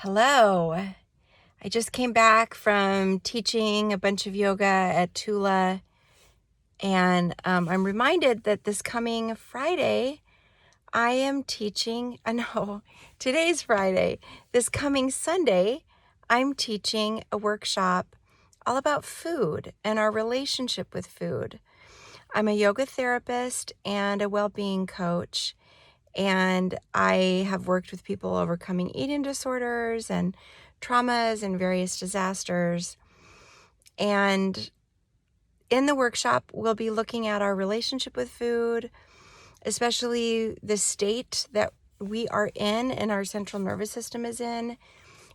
Hello. I just came back from teaching a bunch of yoga at Tula, and I'm reminded that this coming Friday, I am teaching, no, today's Friday. This coming Sunday, I'm teaching a workshop all about food and our relationship with food. I'm a yoga therapist and a well-being coach, and I have worked with people overcoming eating disorders and traumas and various disasters. And in the workshop, we'll be looking at our relationship with food, especially the state that we are in and our central nervous system is in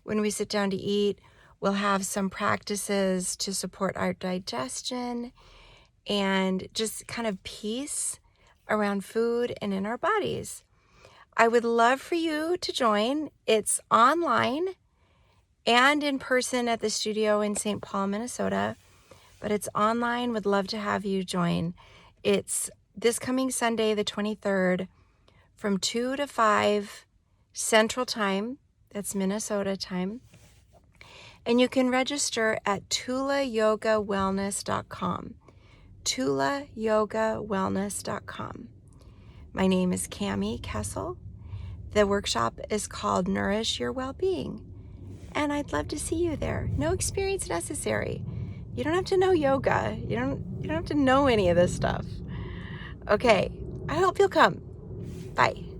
when we sit down to eat. We'll have some practices to support our digestion and just kind of peace around food and in our bodies. I would love for you to join. It's online and in person at the studio in St. Paul, Minnesota, but it's online. Would love to have you join. It's this coming Sunday, the 23rd, from 2 to 5 Central Time. That's Minnesota time. And you can register at tulayogawellness.com. tulayogawellness.com. My name is Cami Kessel. The workshop is called Nourish Your Wellbeing, and I'd love to see you there. No experience necessary. You don't have to know yoga. You don't have to know any of this stuff. Okay, I hope you'll come. Bye.